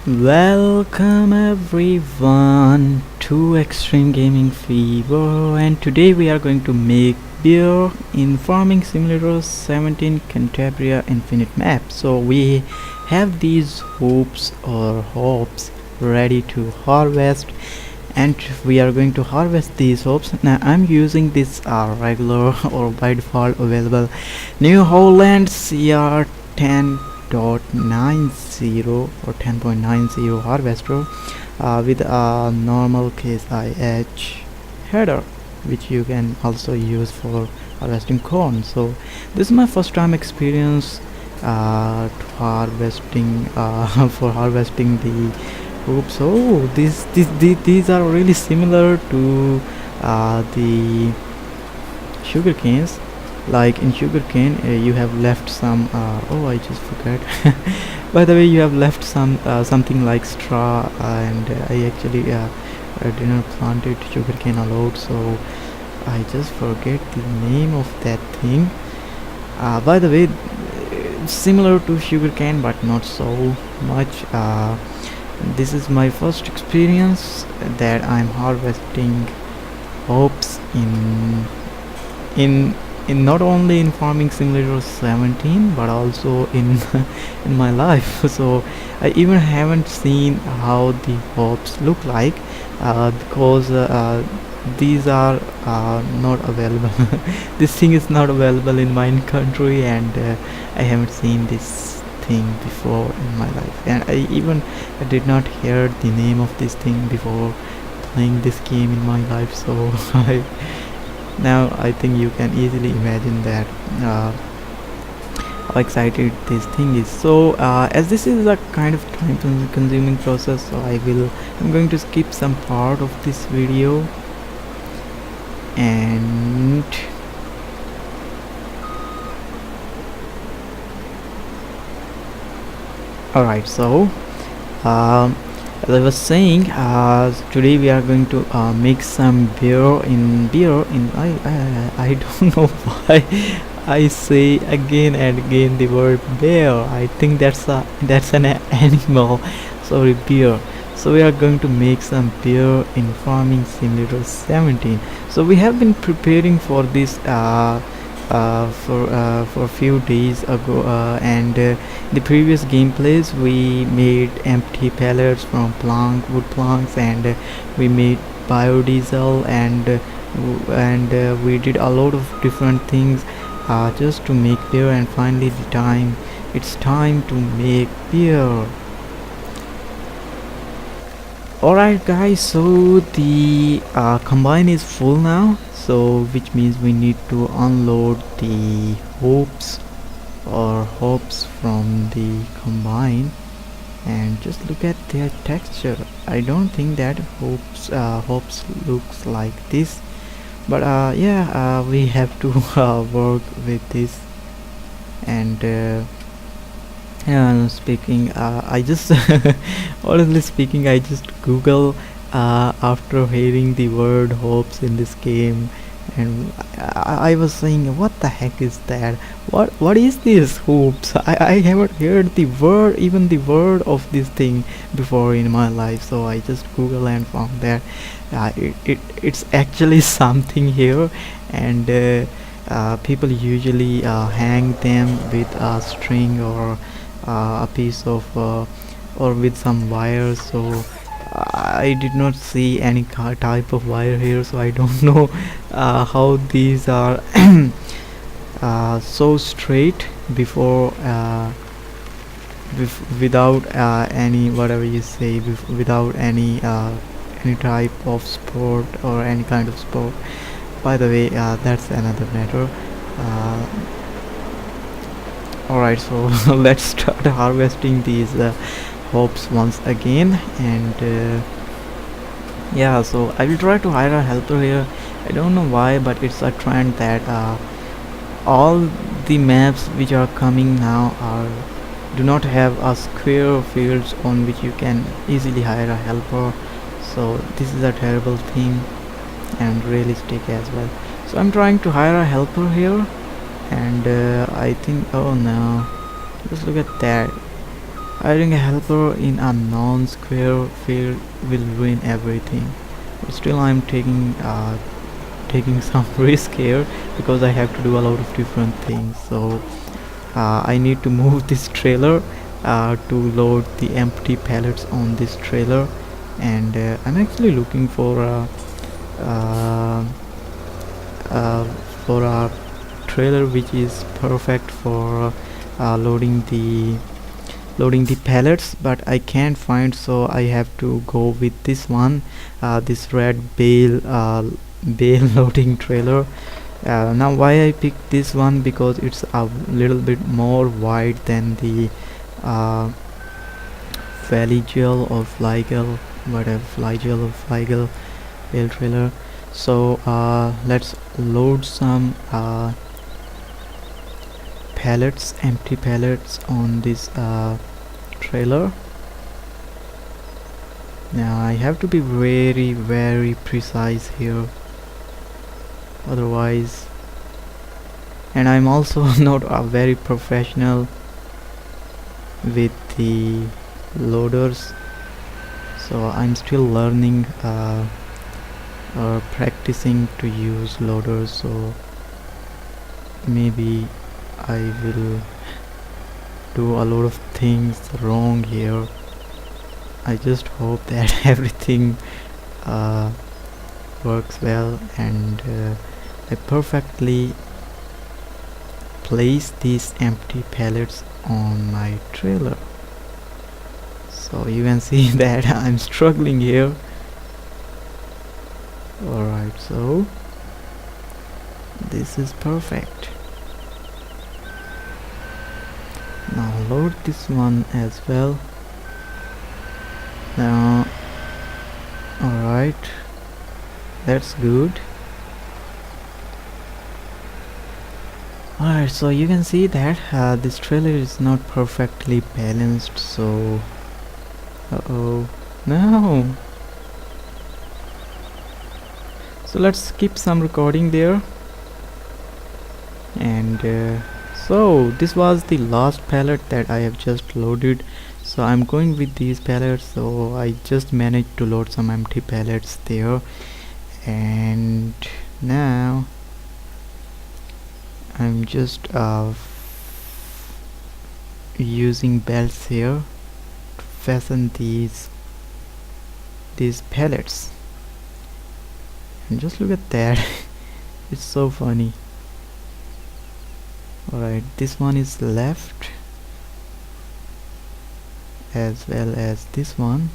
Welcome everyone to Extreme Gaming Fever, and today we are going to make beer in Farming Simulator 17 Cantabria Infinite map. So we have these hops ready to harvest, and we are going to harvest these hops. Now I'm using this regular or by default available New Holland CR10 .90 or 10.90 harvester with a normal case IH header, which you can also use for harvesting corn. So this is my first time experience to harvesting for harvesting the hoops. Oh, these are really similar to the sugar canes. Like in sugarcane, you have left some oh, I just forgot. By the way, you have left some something like straw, and I actually did not planted sugarcane a lot, so I just forget the name of that thing. By the way, similar to sugarcane but not so much. This is my first experience that I'm harvesting hops in in not only in Farming Simulator 17 but also in in my life. So I even haven't seen how the hops look like because these are not available. This thing is not available in my country, and I haven't seen this thing before in my life, and I even did not hear the name of this thing before playing this game in my life. So now I think you can easily imagine that how excited this thing is. So as this is a kind of time consuming process, so I'm going to skip some part of this video, and alright, so as I was saying, today we are going to make some beer in I don't know why I say again and again the word bear. I think that's an animal. Sorry, beer. So we are going to make some beer in Farming Simulator 17. So we have been preparing for this for a few days ago, and the previous gameplays we made empty pellets from wood planks, and we made biodiesel, and we did a lot of different things just to make beer. And finally it's time to make beer. Alright guys, so the combine is full now, so which means we need to unload the hops from the combine, and just look at their texture. I don't think that hops looks like this, but yeah, we have to work with this. And speaking, I just honestly speaking, I just Google after hearing the word hops in this game, and I was saying, what the heck is that? What is this hoops? I haven't heard the word, even the word of this thing before in my life. So I just Google and found that it's actually something here, and people usually hang them with a string or a piece of or with some wires. So I did not see any type of wire here, so I don't know how these are so straight before without any, whatever you say, without any type of sport or any kind of sport. By the way, that's another matter. Alright, so let's start harvesting these hops once again. And yeah, so I will try to hire a helper here. I don't know why, but it's a trend that all the maps which are coming now do not have a square fields on which you can easily hire a helper. So this is a terrible thing and realistic as well. So I'm trying to hire a helper here, and I think, oh no, just look at that. Hiring a helper in a non-square field will ruin everything. But still, I'm taking some risk here because I have to do a lot of different things. So I need to move this trailer to load the empty pallets on this trailer, and I'm actually looking uh, uh, for a trailer which is perfect for loading the pallets, but I can't find, so I have to go with this one, this red bale loading trailer. Now why I picked this one, because it's a little bit more wide than the uh, Flagyl or Flygel, whatever, Flygel or Flygel bale trailer. So let's load some pallets, empty pallets on this trailer. Now I have to be very precise here, otherwise, and I'm also not a very professional with the loaders, so I'm still learning or practicing to use loaders, so maybe I will do a lot of things wrong here. I just hope that everything works well, and I perfectly place these empty pallets on my trailer. So you can see that I'm struggling here. Alright, so this is perfect. Now load this one as well. Now, alright, that's good. Alright, so you can see that this trailer is not perfectly balanced, so no. So let's skip some recording there, and so this was the last pallet that I have just loaded. So I'm going with these pallets, so I just managed to load some empty pallets there, and now I'm just using belts here to fasten these pallets. And just look at that. It's so funny. Alright, this one is left, as well as this one,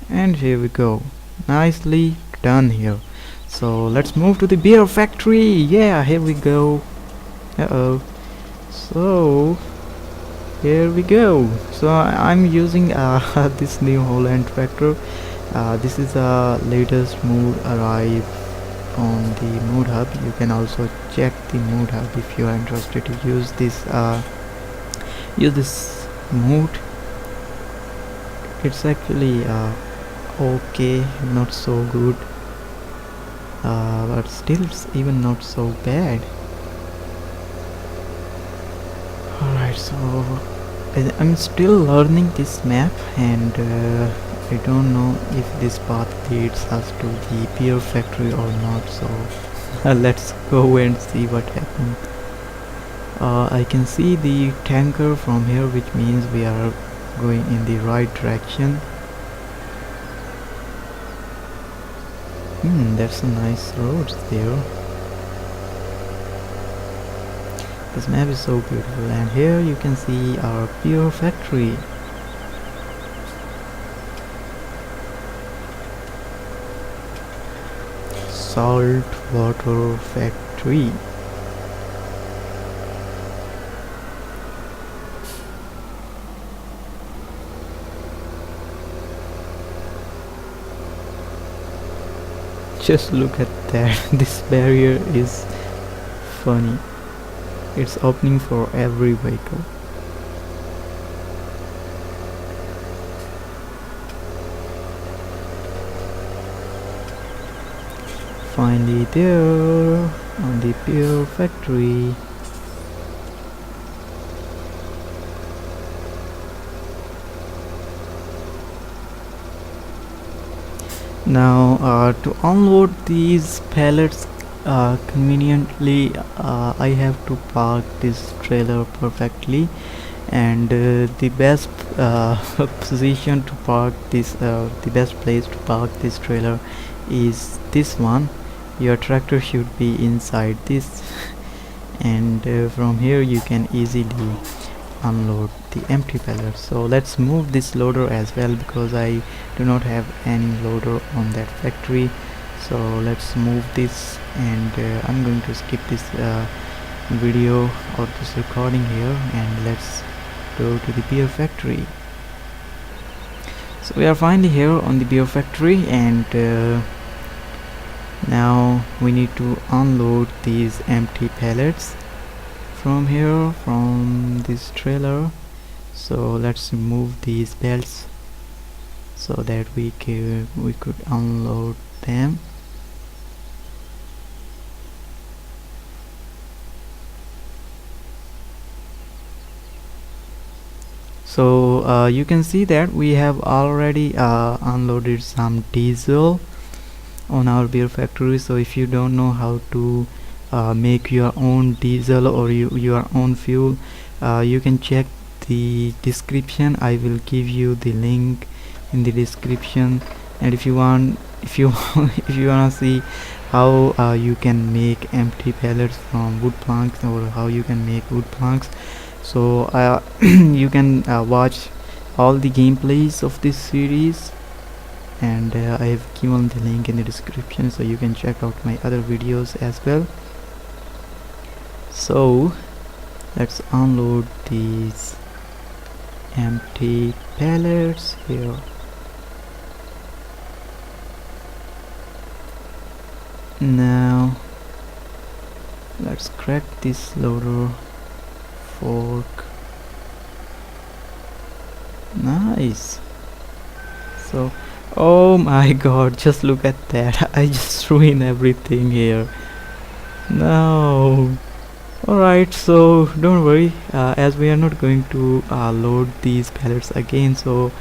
and here we go, nicely done here. So let's move to the beer factory. Yeah, here we go. So here we go. So I'm using this New Holland tractor. This is the latest mood arrive on the mood hub. You can also check the mood hub if you are interested to use this mood. It's actually okay, not so good, but still it's even not so bad. Alright, so I'm still learning this map, and I don't know if this path leads us to the beer factory or not, so let's go and see what happens. I can see the tanker from here, which means we are going in the right direction. That's a nice road there. This map is so beautiful, and here you can see our beer factory. Salt water factory. Just look at that. This barrier is funny. It's opening for every vehicle. Finally there on the beer factory. Now to unload these pallets conveniently, I have to park this trailer perfectly, and the best position to park this the best place to park this trailer is this one. Your tractor should be inside this and from here you can easily unload the empty pallet. So let's move this loader as well, because I do not have any loader on that factory. So let's move this, and I'm going to skip this video or this recording here, and let's go to the beer factory. So we are finally here on the beer factory, and now we need to unload these empty pallets from here, from this trailer. So let's remove these belts so that we could unload them. So you can see that we have already unloaded some diesel on our beer factory. So if you don't know how to make your own diesel or your own fuel, you can check the description. I will give you the link in the description, and if you want if you wanna see how you can make empty pallets from wood planks, or how you can make wood planks, so you can watch all the gameplays of this series, and I have given the link in the description, so you can check out my other videos as well. So let's unload these empty pallets here. Now let's crack this loader fork. Nice. So oh my god, just look at that. I just ruined everything here. No. Alright, so don't worry, as we are not going to load these pallets again, so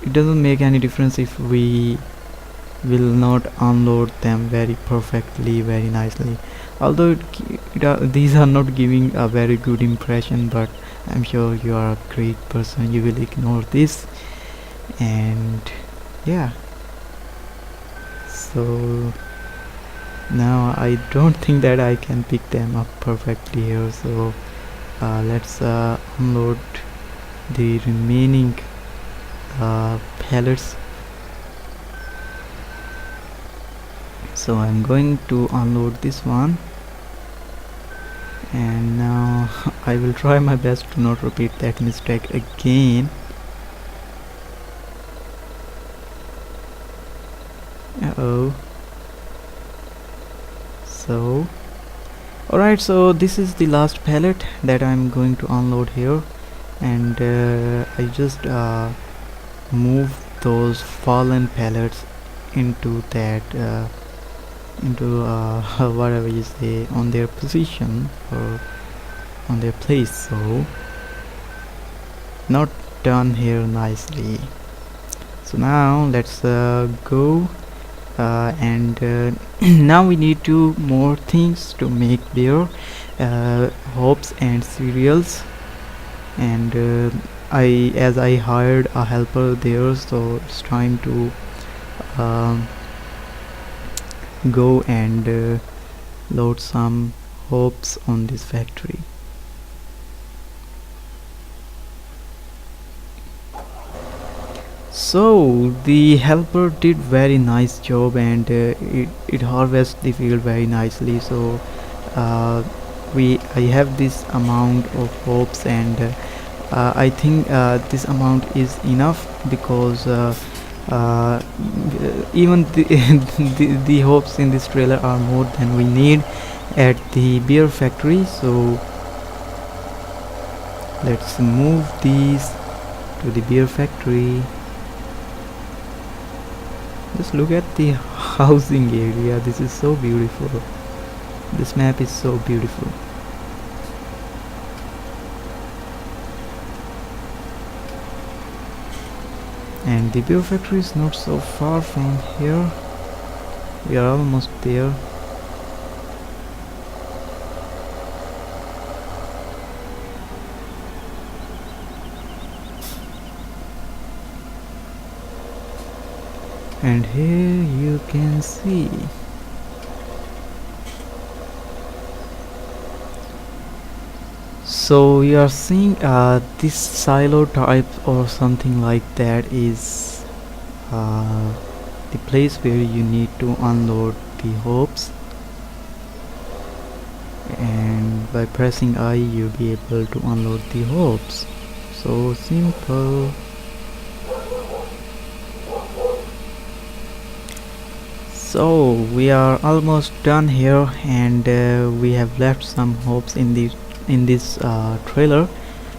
it doesn't make any difference if we will not unload them very perfectly, very nicely, although these are not giving a very good impression, but I'm sure you are a great person, you will ignore this. And yeah, so now I don't think that I can pick them up perfectly here, so let's unload the remaining pallets. So I'm going to unload this one, and now I will try my best to not repeat that mistake again. Uh-oh. So alright, so this is the last pallet that I'm going to unload here, and I just move those fallen pallets into that into whatever you say, on their position or on their place. So not done here nicely. So now let's go and now we need to more things to make beer, hops and cereals, and as I hired a helper there, so it's time to go and load some hops on this factory. So the helper did very nice job, and it harvests the field very nicely. So I have this amount of hops, and I think this amount is enough, because even the hops in this trailer are more than we need at the beer factory. So let's move these to the beer factory. Just look at the housing area. This is so beautiful. This map is so beautiful. and the beer factory is not so far from here. We are almost there. And here you can see so you are seeing this silo type or something like that is the place where you need to unload the hops, and by pressing I you'll be able to unload the hops. So simple. So we are almost done here, and we have left some hops in this trailer.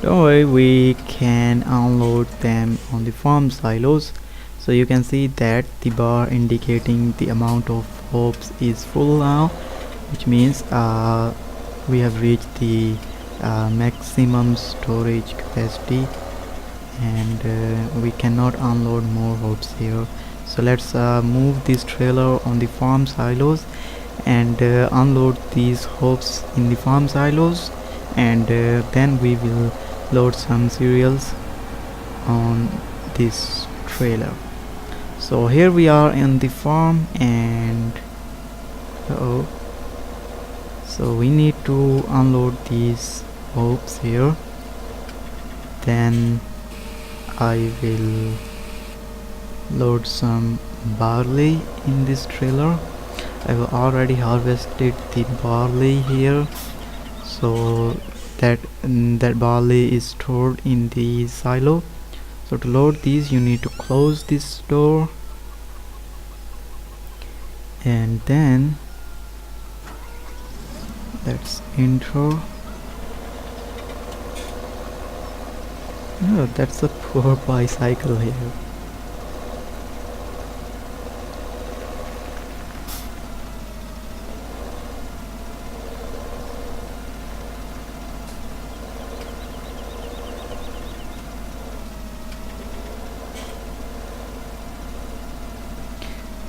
Don't worry, we can unload them on the farm silos. So you can see that the bar indicating the amount of hops is full now, which means we have reached the maximum storage capacity, and we cannot unload more hops here. So let's move this trailer on the farm silos and unload these hops in the farm silos, and then we will load some cereals on this trailer. So here we are in the farm, and so we need to unload these hops here. Then I will load some barley in this trailer. I have already harvested the barley here, so that barley is stored in the silo. So to load these you need to close this door, and then let's enter. No, that's a poor bicycle here.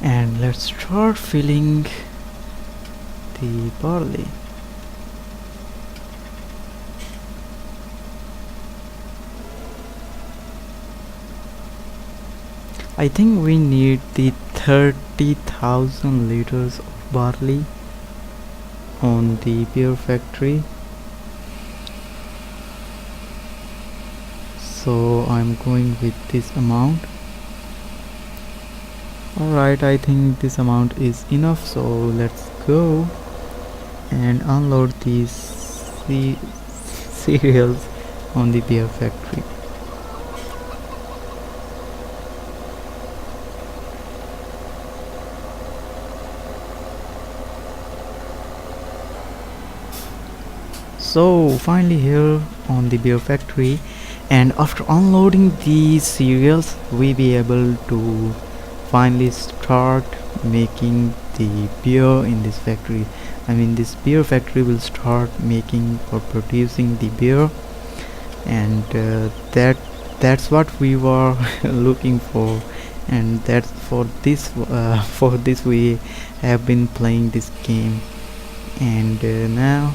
And let's start filling the barley. I think we need the 30,000 liters of barley on the beer factory. So I'm going with this amount. Alright, I think this amount is enough, so let's go and unload these cereals on the beer factory. So finally here on the beer factory, and after unloading these cereals we be able to finally start making the beer in this factory. I mean, this beer factory will start making or producing the beer, and that's what we were looking for, and that's for this we have been playing this game. And now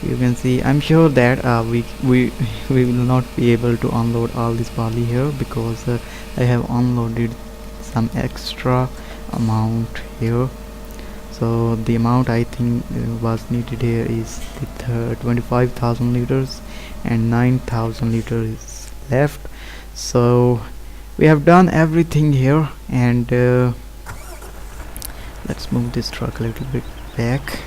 you can see, I'm sure that we will not be able to unload all this barley here, because I have unloaded some extra amount here. So the amount I think was needed here is the 25,000 liters, and 9,000 liters is left. So we have done everything here, and let's move this truck a little bit back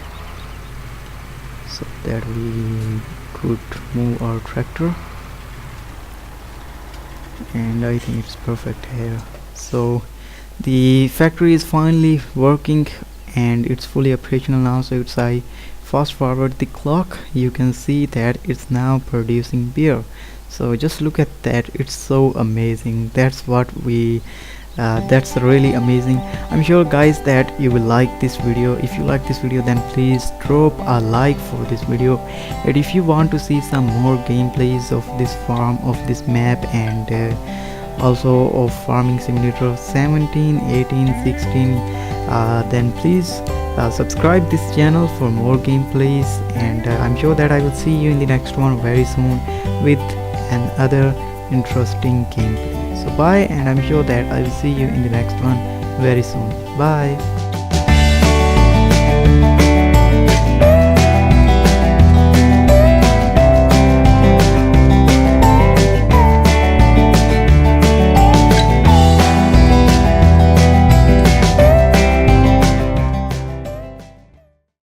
so that we could move our tractor, and I think it's perfect here. So the factory is finally working and it's fully operational now. So if I fast forward the clock, you can see that it's now producing beer. So just look at that, it's so amazing. That's what we that's really amazing. I'm sure guys that you will like this video. If you like this video, then please drop a like for this video, and if you want to see some more gameplays of this farm, of this map, and also of Farming Simulator 17, 18, 16, then please subscribe this channel for more gameplays, and I'm sure that I will see you in the next one very soon with another interesting gameplay. So bye, and I'm sure that I will see you in the next one very soon. Bye.